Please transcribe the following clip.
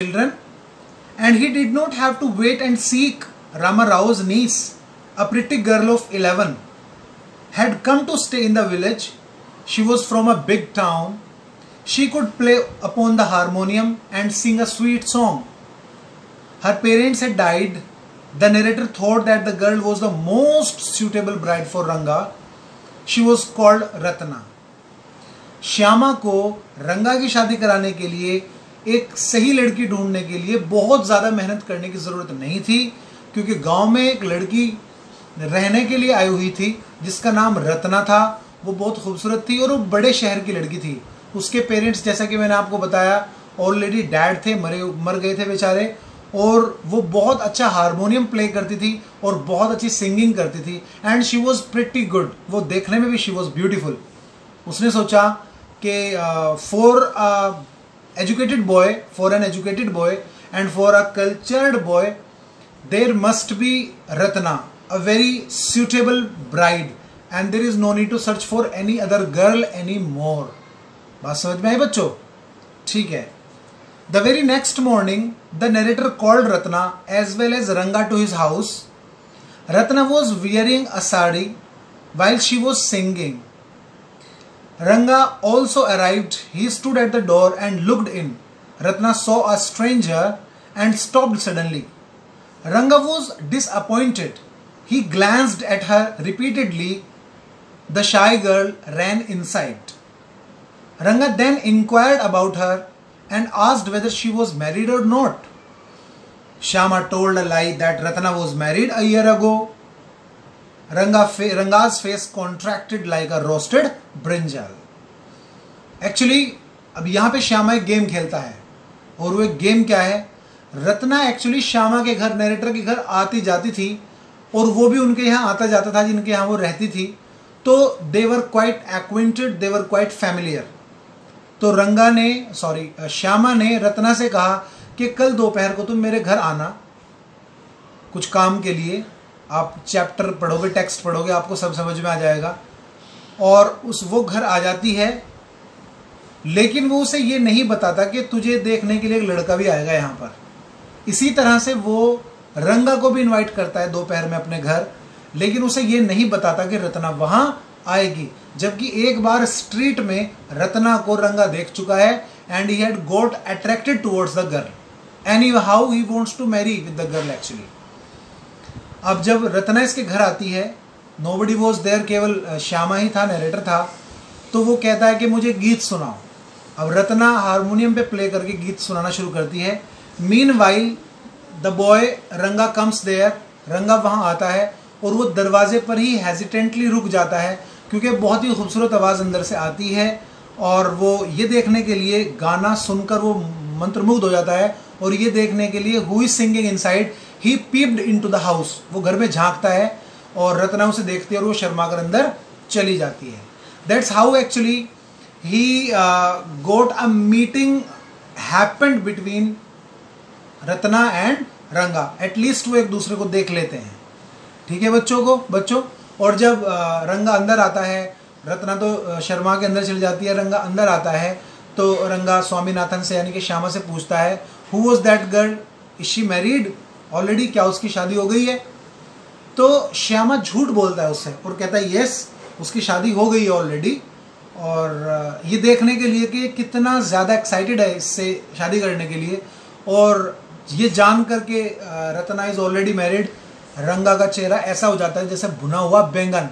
children, and he did not have to wait and seek. Rama Rao's niece, a pretty girl of 11, had come to stay in the village. She was from a big town. She could play upon the harmonium and sing a sweet song. Her parents had died. The narrator thought that the girl was the most suitable bride for Ranga. She was called Ratna. Shyama को रंगा की शादी कराने के लिए एक सही लड़की ढूंढने के लिए बहुत ज़्यादा मेहनत करने की ज़रूरत नहीं थी, क्योंकि गांव में एक लड़की रहने के लिए आई हुई थी जिसका नाम रत्ना था। वो बहुत खूबसूरत थी और वो बड़े शहर की लड़की थी। उसके पेरेंट्स, जैसा कि मैंने आपको बताया, ऑलरेडी डैड थे, मर गए थे बेचारे, और वो बहुत अच्छा हारमोनियम प्ले करती थी और बहुत अच्छी सिंगिंग करती थी। And she was pretty good. वो देखने में भी शी वॉज ब्यूटीफुल। उसने सोचा कि for educated boy, for an educated boy and for a cultured boy there must be Ratna, a very suitable bride, and there is no need to search for any other girl anymore. बात समझ में आई बच्चों? ठीक है। The very next morning, the narrator called Ratna as well as Ranga to his house. Ratna was wearing a sari while she was singing. Ranga also arrived. He stood at the door and looked in. Ratna saw a stranger and stopped suddenly. Ranga was disappointed. He glanced at her repeatedly. The shy girl ran inside. Ranga then inquired about her and asked whether she was married or not. Shyama told a lie that Ratna was married a year ago. Ranga's face contracted like a roasted brinjal. Actually, अब यहाँ पे श्यामा एक game खेलता है, और वो एक game क्या है? रत्ना एक्चुअली श्यामा के घर, नरेटर के घर आती जाती थी, और वो भी उनके यहाँ आता जाता था जिनके यहाँ वो रहती थी। तो they were quite acquainted, they were quite familiar. तो श्यामा ने रत्ना से कहा कि कल दोपहर को तुम मेरे घर आना कुछ काम के लिए। आप चैप्टर पढ़ोगे, टेक्स्ट पढ़ोगे, आपको सब समझ में आ जाएगा। और वो घर आ जाती है, लेकिन वो उसे ये नहीं बताता कि तुझे देखने के लिए एक लड़का भी आएगा यहाँ पर। इसी तरह से वो रंगा को भी इनवाइट करता है दोपहर में अपने घर, लेकिन उसे ये नहीं बताता कि रत्ना वहाँ आएगी। जबकि एक बार स्ट्रीट में रत्ना को रंगा देख चुका है, and he had got attracted towards the girl and how he wants to marry with the girl actually. अब जब रत्ना इसके घर आती है, नोबडी वॉज देयर, केवल श्यामा ही था, नरेटर था। तो वो कहता है कि मुझे गीत सुनाओ। अब रत्ना हारमोनियम पे प्ले करके गीत सुनाना शुरू करती है। मीनवाइल द बॉय रंगा कम्स देयर, रंगा वहाँ आता है और वो दरवाजे पर ही हेजिटेंटली रुक जाता है, क्योंकि बहुत ही खूबसूरत आवाज़ अंदर से आती है। और वो ये देखने के लिए, गाना सुनकर वो मंत्रमुग्ध हो जाता है, और ये देखने के लिए who is singing inside, he peeped into the house. वो घर में झांकता है और रत्ना उसे देखती है और वो शर्मा कर अंदर चली जाती है। That's how actually he got a meeting happened between Ratna and Ranga. At least वो एक दूसरे को देख लेते हैं। ठीक है बच्चों। और जब रंगा अंदर आता है, रत्ना तो शर्मा के अंदर चली जाती है, रंगा अंदर आता है, तो रंगा स्वामीनाथन से यानी कि श्यामा से पूछता है, who was that girl, is she married already, क्या उसकी शादी हो गई है? तो श्यामा झूठ बोलता है उससे और कहता है यस, उसकी शादी हो गई है ऑलरेडी। और ये देखने के लिए कि कितना ज़्यादा एक्साइटेड है इससे शादी करने के लिए, और ये जान करके रत्ना इज ऑलरेडी मैरिड, रंगा का चेहरा ऐसा हो जाता है जैसे भुना हुआ बैंगन।